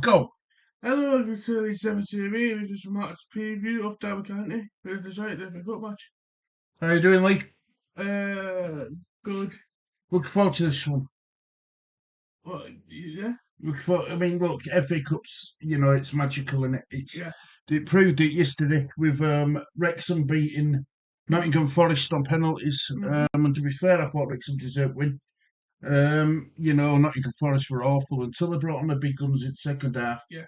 go. Hello, welcome to the 17 TV. We just match preview of Derby County with the giant facup match. How you doing, Lee? Good. Looking forward to this one. What? Yeah. I mean, look, FA Cups, it's magical, innit? Yeah. It proved it yesterday with Wrexham beating Nottingham Forest on penalties. And to be fair, I thought Wrexham deserved win. Nottingham Forest were awful until they brought on the big guns in second half. Yeah.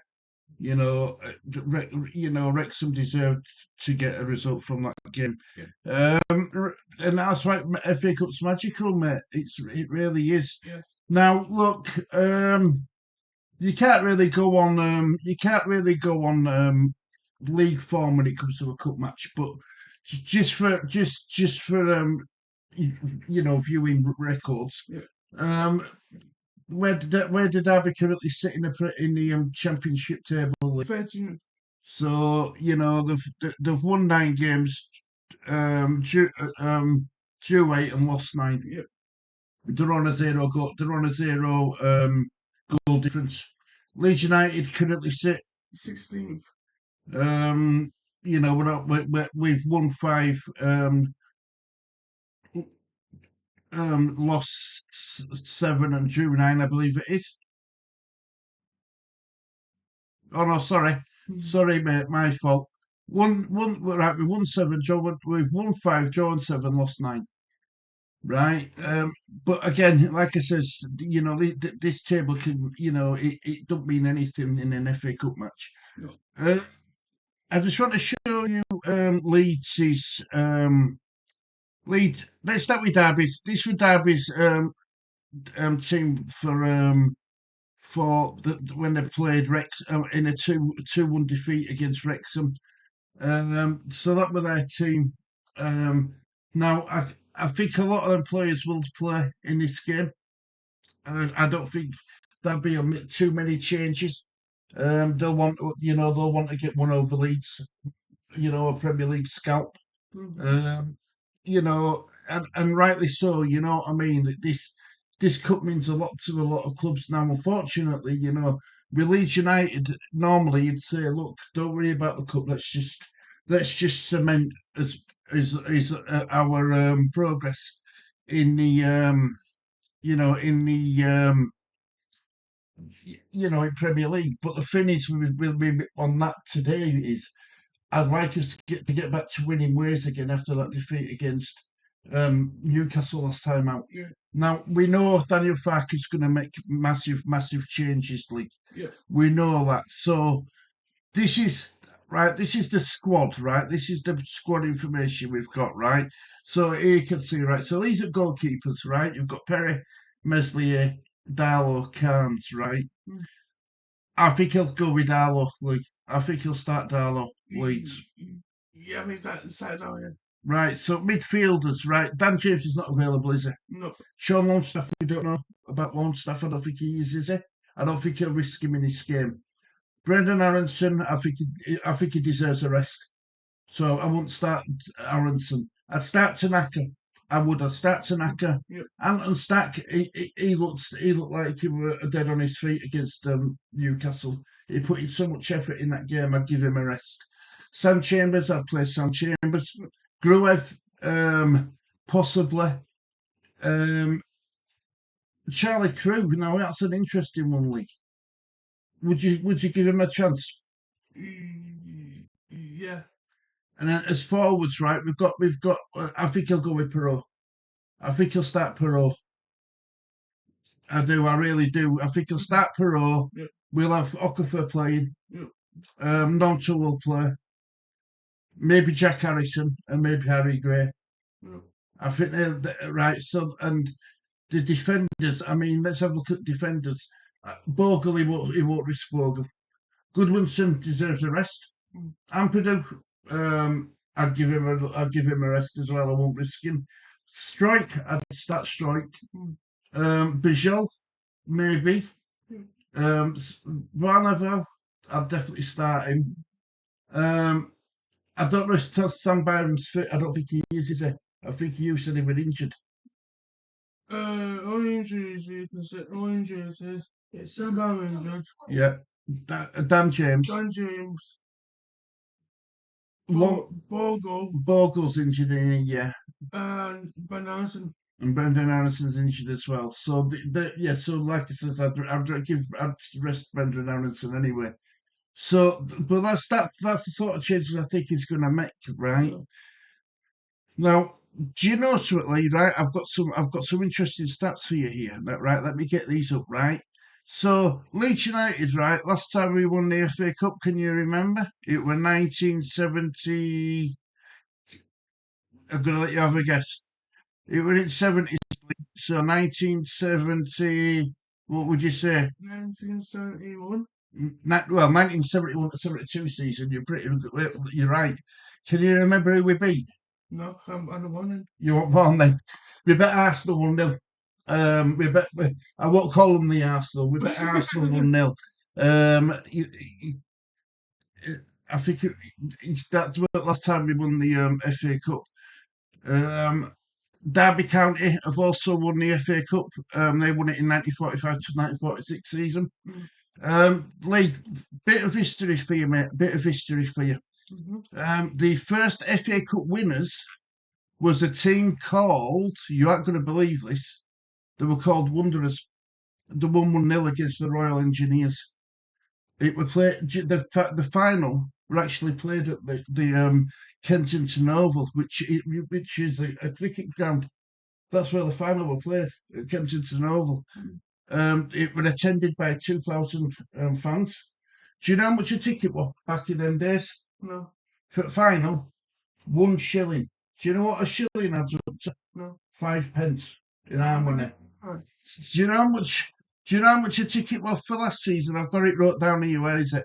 Wrexham deserved to get a result from that game. Yeah. And that's why FA Cup's magical, mate. It really is. Yeah. Now, look, you can't really go on league form when it comes to a cup match, but just for viewing records. Yeah. Where did Derby currently sit in the championship table? 13th. So they've won 9 games, drew 8 and lost 9. Yeah. They're on a zero goal difference. Leeds United currently sit 16th. We've won 5, lost 7 and drew 9, I believe it is. Oh no, sorry, mate, my fault. Right, we won 7, we've won 5, drawn 7, lost 9. Right, but again, like I says, this table can, it don't mean anything in an FA Cup match. No. I just want to show you Leeds' Leeds. Let's start with Derby's. This was Derby's team for when they played Rex in a 2-1 defeat against Wrexham. So that was their team. Now I think a lot of them players will play in this game. I don't think there'll be too many changes. They'll want to get one over Leeds. A Premier League scalp. And rightly so. You know what I mean? This cup means a lot to a lot of clubs now. Unfortunately, with Leeds United, normally you'd say, look, don't worry about the cup. Let's just cement as our progress in the in Premier League. But the thing is, we'll be on that today is I'd like us to get back to winning ways again after that defeat against Newcastle last time out. Yeah. Now we know Daniel Farke's going to make massive changes, Lee. Yeah. We know that. So this is right. This is the squad, right? This is the squad information we've got, right? So here you can see, right. So these are goalkeepers, right? You've got Perry, Meslier, Darlow, Carnes, right? I think he'll go with Darlow, Lee. I think he'll start Darlow, Leeds. Yeah, I mean that side now, yeah. Right, so midfielders, right? Dan James is not available, is he? No. Sean Longstaff, we don't know about Longstaff. I don't think he is he? I don't think he'll risk him in this game. Brendan Aronson, I think he deserves a rest. So I wouldn't start Aronson. I'd start Tanaka. I'd start Tanaka. Yep. Anton Stack, he looked like he were dead on his feet against Newcastle. He put in so much effort in that game. I'd give him a rest. Sam Chambers, I'd play Sam Chambers. Gruev, possibly. Charlie Crew. Now that's an interesting one, Lee. Would you give him a chance? Yeah. And then as forwards, right, we've got. I think he'll go with Perot. I think he'll start Perot. I do. I really do. I think he'll start Perot. Yep. We'll have Okafor playing. Yep. Nonto will play. Maybe Jack Harrison and maybe Harry Gray. Yep. I think they're right. So and the defenders. I mean, let's have a look at defenders. Bogle, he won't risk Bogle. Goodwinson deserves a rest. Ampadu, I'd give him a rest as well. I won't risk him. Strike, I'd start Strike. Bijol, maybe. Varnavo, I'd definitely start him. I don't know if Sam Byram's fit. I don't think he is he? I think he usually was injured. All injuries, you can say all injuries is Sam Byram injured. Yeah. Dan James, Dan James, Long Bogle, Bogle's injured in a year, and Ben Anderson. and Brendan Aaronson's injured as well. So yeah, so like I says, I'd rest Brendan Aronson anyway. So, but that's the sort of changes I think he's going to make, right? Yeah. Now, do you know something, Lee? Right, I've got some interesting stats for you here. Right, let me get these up. Right, so Leeds United, right, last time we won the FA Cup, can you remember? It was 1970. I'm gonna let you have a guess. It was in 70s, so 1970. What would you say? 1971. Well, 1971 to 72 season. You're right. Can you remember who we beat? No, I'm the one. You weren't born then. We bet Arsenal 1-0. I won't call them the Arsenal. We bet Arsenal 1-0. I think that's the last time we won the FA Cup. Um, Derby County have also won the FA Cup. They won it in 1945 to 1946 season. Lee, bit of history for you, mate. Bit of history for you. The first FA Cup winners was a team called, you aren't going to believe this, they were called Wanderers. They won 1-0 against the Royal Engineers. It was played, the final were actually played at the Kensington Oval, which is a cricket ground. That's where the final were played, at Kensington Oval. It was attended by 2,000 fans. Do you know how much a ticket was back in them days? No. For the final, 1 shilling. Do you know what a shilling adds up to? No. 5 pence in our money. Right. Do you know how much? Do you know how much a ticket was for last season? I've got it wrote down here. Where is it?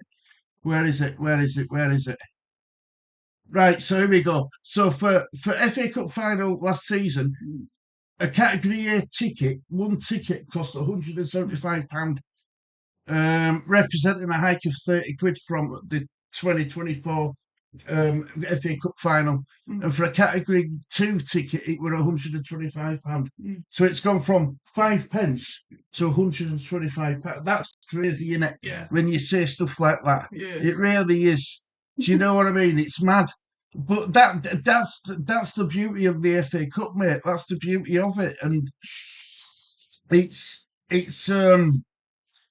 Where is it? Where is it? Where is it? Right. So here we go. So for FA Cup final last season, a category A ticket, one ticket cost £175, representing a hike of 30 quid from the 2024 FA Cup final. And for a category 2 ticket, it were £125. So it's gone from 5 pence to £125. That's crazy, isn't it? Yeah. When you say stuff like that, Yeah. it really is. Do you know what I mean? It's mad. But that's the beauty of the FA Cup, mate. That's the beauty of it, and it's it's um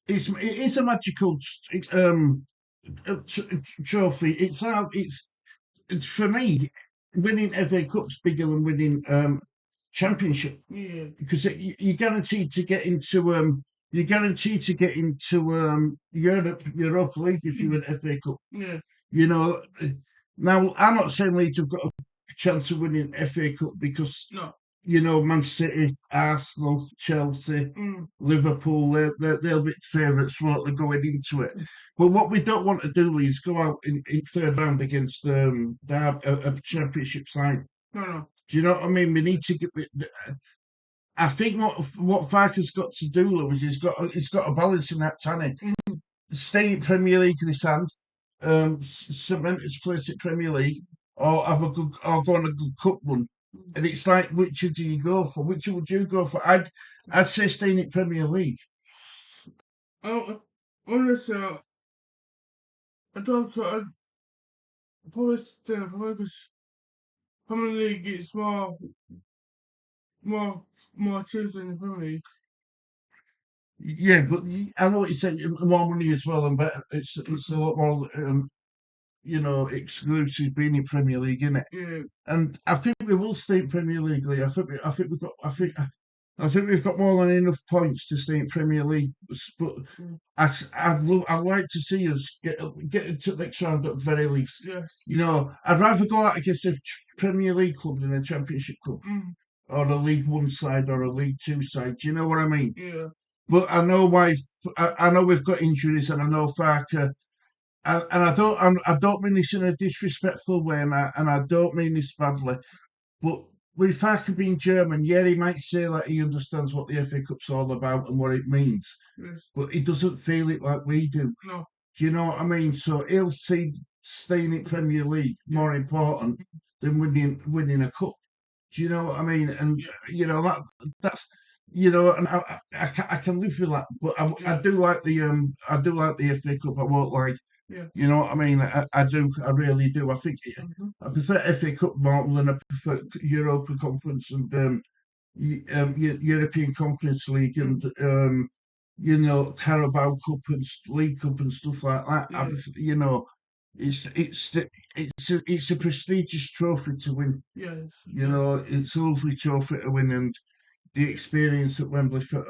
it is a magical trophy. It's for me, winning FA Cup's bigger than winning Championship. Yeah. Because you're guaranteed to get into Europa League if you win FA Cup. Yeah. You know, now I'm not saying Leeds have got a chance of winning FA Cup because No. Man City, Arsenal, Chelsea, Liverpool, they'll be favourites, won't they, going into it? But what we don't want to do, Lee, is go out in third round against a Championship side. No. Do you know what I mean? We need to get. I think what Farker's got to do, Lou, is he's got a balance in that tanny. Stay in Premier League this hand, cement his place at Premier League, or go on a good cup run. And it's like, which do you go for? Which would you go for? I'd say staying in Premier League. Honestly, I don't. I'd probably stay because Premier League is more teams than the Premier League. Yeah, but I know what you're saying. More money as well, and better. It's a lot more, exclusive being in Premier League, isn't it? Yeah. And I think we will stay in Premier League, Lee. I think we've got more than enough points to stay in Premier League. But I'd like to see us get into the next round at the very least. Yes. I'd rather go out against a Premier League club than a Championship club, or a League One side or a League Two side. Do you know what I mean? Yeah. But I know why. I know we've got injuries, and I know Farker. And I don't mean this in a disrespectful way, and I don't mean this badly. But with Farker being German, yeah, he might say that he understands what the FA Cup's all about and what it means, Yes. but he doesn't feel it like we do. No. Do you know what I mean? So he'll see staying in Premier League more important than winning a cup. Do you know what I mean? And that's and I can live with that. But I Yeah. do like the FA Cup. I won't like, Yeah. you know what I mean. I do, I really do. Mhm. I prefer FA Cup more than I prefer Europa Conference and European Conference League and Mm. Carabao Cup and League Cup and stuff like that. Yeah. It's it's a prestigious trophy to win. Yes. You Yeah. know, it's a lovely trophy to win, and the experience at Wembley for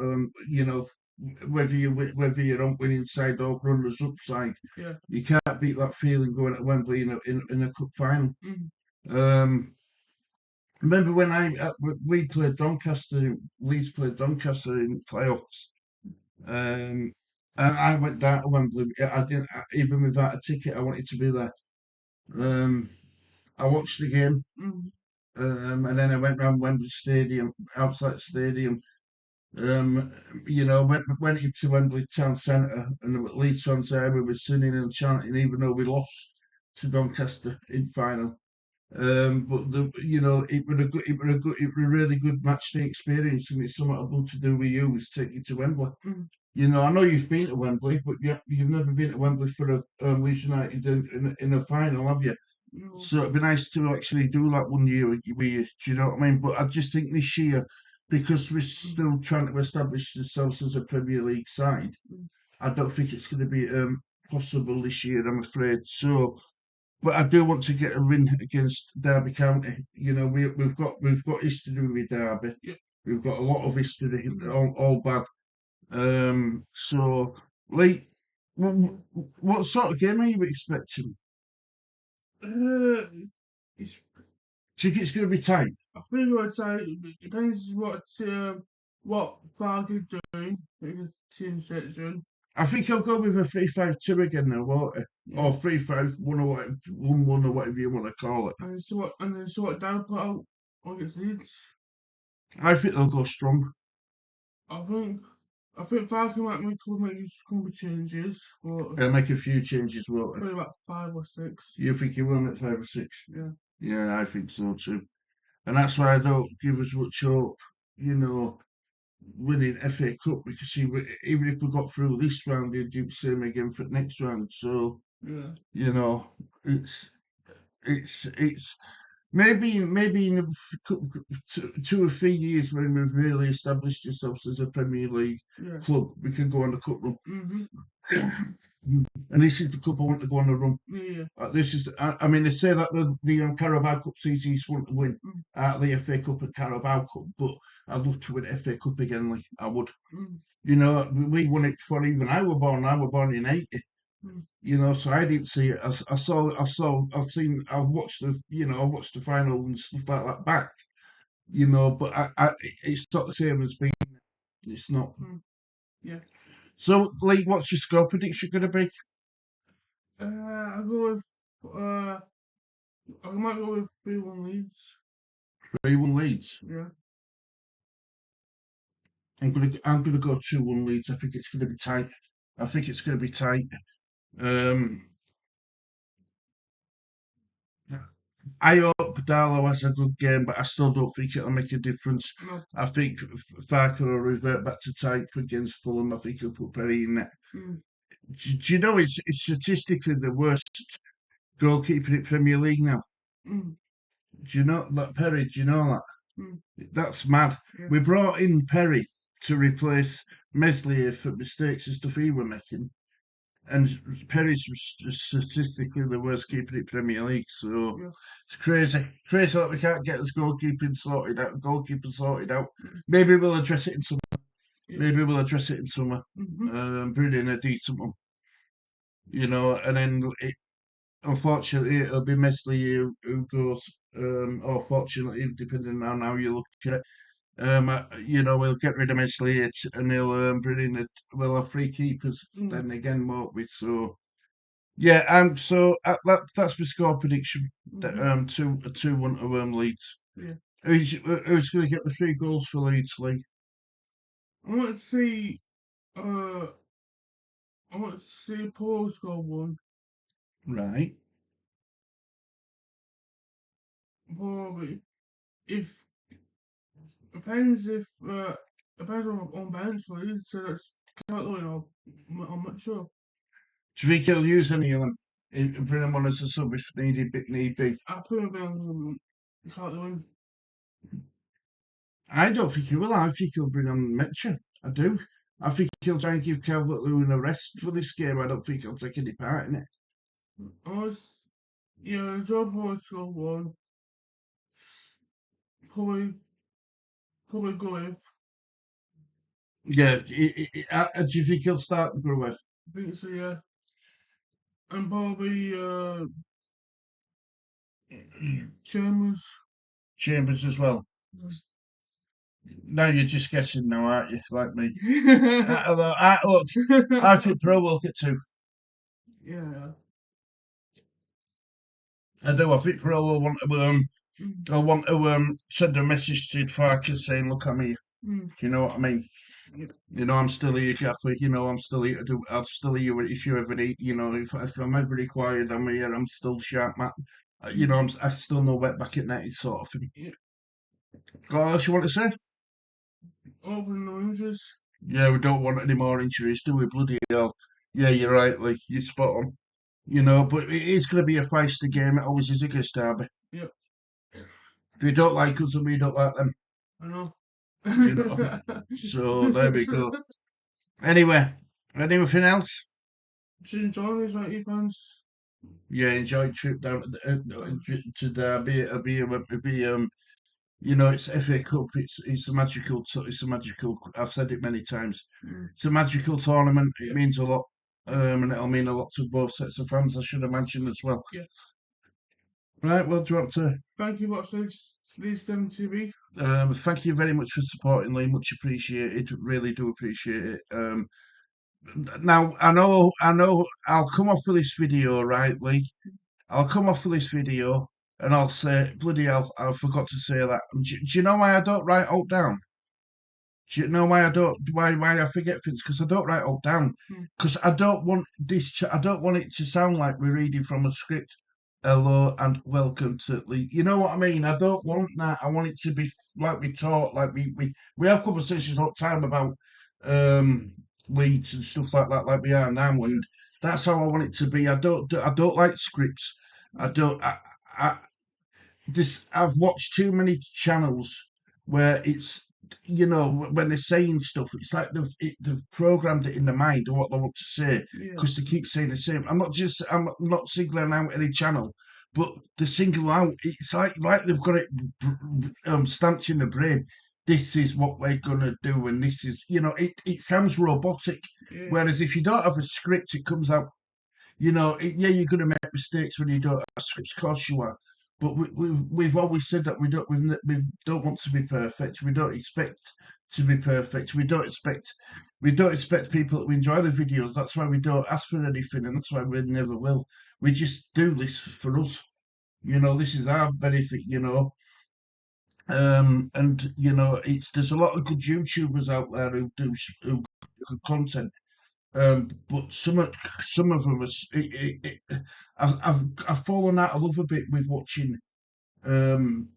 whether you're on winning side or runners up side, Yeah. you can't beat that feeling going to Wembley in a cup final. Mm. Um, remember when we played Doncaster, Leeds played Doncaster in playoffs. And I went down to Wembley. I didn't even without a ticket. I wanted to be there. Um, I watched the game, Mm. and then I went round Wembley Stadium, outside the stadium. Um, went into Wembley Town Centre, and there were Leeds fans there. We were singing and chanting, even though we lost to Doncaster in final. But it was a really good match day experience, and it's something I'd love to do with you is take you to Wembley. Mm. I know you've been to Wembley, but you've never been to Wembley for a Leeds United in a final, have you? No. So it'd be nice to actually do that one year with you. Do you know what I mean? But I just think this year, because we're Mm. still trying to establish ourselves as a Premier League side, Mm. I don't think it's going to be possible this year. I'm afraid. So, but I do want to get a win against Derby County. We've got history with Derby. Yeah. We've got a lot of history, Mm. all bad. So, like, what sort of game are you expecting? Uh, it's, Think it's going to be tight? I think I'd say it depends what Park is doing in the team section. I think I'll go with a 3-5-2 again now, won't I? Yeah. Or 3-5-1 or whatever, 1-1 or whatever you want to call it. And then see what Dan put out against Leeds. I think they'll go strong. I think I think Park might make a couple of changes, but They'll make a few changes, won't they? probably about 5 or 6. You think you will make 5 or 6? Yeah. Yeah, I think so too. And that's why I don't give us much hope, you know, winning FA Cup because even if we got through this round, we'd do the same again for the next round. So, Yeah. you know, it's it's maybe in 2 or 3 years when we've really established ourselves as a Premier League Yeah. club, we can go on a cup run. Mhm. And this is the cup I want to go on a run. Yeah. This is, I mean, they say that the Carabao Cup easiest one to win Mm. out of the FA Cup and Carabao Cup, but I'd love to win FA Cup again, like I would. Mm. We won it before even I were born. I were born in '80. Mm. So I didn't see it. I've watched the final and stuff like that back. But it's not the same as being. It's not. Mm. Yeah. So, Lee, what's your score prediction going to be? I go with I might go with 3-1 Leeds. 3-1 Leeds. Yeah. I'm gonna go 2-1 Leeds. I think it's going to be tight. I think it's going to be tight. Um, I hope Darlow has a good game, but I still don't think it'll make a difference. No. I think Farker will revert back to type against Fulham. I think he'll put Perry in there. Mm. Do you know it's statistically the worst goalkeeper in Premier League now? Mm. Do you know that Perry? Do you know that? Mm. That's mad. Yeah. We brought in Perry to replace Meslier for mistakes and stuff he were making, and Perry's statistically the worst keeper in Premier League. So Yeah. it's crazy that we can't get his goalkeeper sorted out. Mm. Maybe we'll address it in summer. Yeah. Maybe we'll address it in summer. Mhm. Bring in a decent one, and then unfortunately it'll be Meslier who goes. Or fortunately, depending on how you look at it. We'll get rid of Meslier and he'll bring in we'll have three keepers Mm. then again, won't we? So yeah, that's my score prediction. Mhm. 2-1 to Leeds. Yeah. Who's going to get the 3 goals for Leeds, Lee? I want to see uh I want to see Paul score one. Right. Probably if depends if depends on bench, really. So that's can't really know. I'm not sure. Do you think he'll use any of them? Bring them on as a sub if need be. I put him down. You can't do him. I don't think he will. I think he'll bring on Mitchell. I do. I think he'll try and give Calvert-Lewin a rest for this game. I don't think he'll take any part in it. I was, yeah, job was still one. Probably, probably go with. Yeah. Do you think he'll start the Gruev? I think so, yeah. And probably Chambers. Chambers as well. Now you're just guessing now, aren't you? Like me. Although, look, I think Pro will get two. Yeah. I do. I think Pro will want to send a message to Farkas saying, "Look, I'm here." Mm. Do you know what I mean? Yeah. You know, I'm still here, Gaffer. You know, I'm still here to do. I'm still here if you ever need. You know, if I'm ever required, I'm here. I'm still sharp, man. You know, I still know wet back at net sort of thing. Yeah. What else you want to say? Over no injuries. Yeah, we don't want any more injuries, do we? Bloody hell. Yeah, you're right, Lee. You're spot on. You know, but it is going to be a feisty game. It always is against Derby. Yeah. They don't like us and we don't like them. I know. You know. So there we go. Anyway, anything else? Just enjoying these like fans. Yeah, enjoy trip down to Derby. You know, it's FA Cup. It's a magical. It's a magical. I've said it many times. It's a magical tournament. It Yeah. means a lot, and it'll mean a lot to both sets of fans. I should have mentioned as well. Yeah. Right. Well, do you want to? Thank you for watching this TV. Thank you very much for supporting, Lee. Much appreciated. Really do appreciate it. Now I know. I'll come off of this video, right, Lee? I'll come off of this video and I'll say, bloody hell, I forgot to say that. Do you know why I don't write out down? Do you know why I don't? Why I forget things? Because I don't write all down. Mm. Because I don't want I don't want it to sound like we're reading from a script. Hello and welcome to Leeds. You know what I mean? I don't want that. I want it to be like we talk, like we have conversations all the time about Leeds and stuff like that, like we are now, and that's how I want it to be. I don't like scripts. I don't. I this I've watched too many channels where it's when they're saying stuff, it's like they've programmed it in their mind of what they want to say Yeah. because they keep saying the same. I'm not singling out any channel, but they single out. It's like they've got it stamped in the brain. This is what we're gonna do, and this is it sounds robotic. Yeah. Whereas if you don't have a script, it comes out. Yeah, you're going to make mistakes when you don't have scripts. Of course you are. But we've always said that we don't want to be perfect. We don't expect to be perfect. We don't expect people to enjoy the videos. That's why we don't ask for anything, and that's why we never will. We just do this for us. This is our benefit. It's there's a lot of good YouTubers out there who do good content. But some of them, I've fallen out of love a bit with watching um,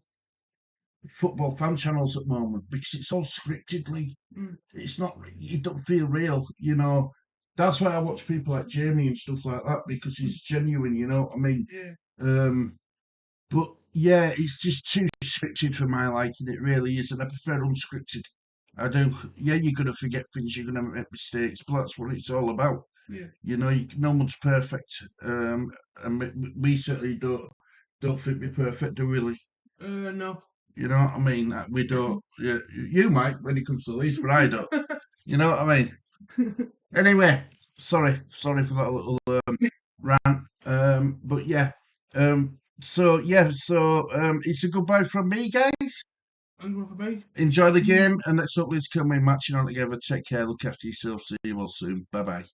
football fan channels at the moment because it's all scriptedly. Mm. It's not. It don't feel real. That's why I watch people like Jamie and stuff like that because it's genuine. You know what I mean? Yeah. But yeah, it's just too scripted for my liking. It really is, and I prefer unscripted. I do. Yeah, you're gonna forget things. You're gonna make mistakes, but that's what it's all about. Yeah. No one's perfect, and we certainly don't think we're perfect, do we? Lee? No. You know what I mean? We don't. Yeah, you might when it comes to these, but I don't. You know what I mean? Anyway, sorry for that little rant. But yeah. It's a goodbye from me, guys. And go for me. Enjoy the game, and let's hope Leeds come in matching on together. Take care, look after yourself. See you all soon. Bye bye.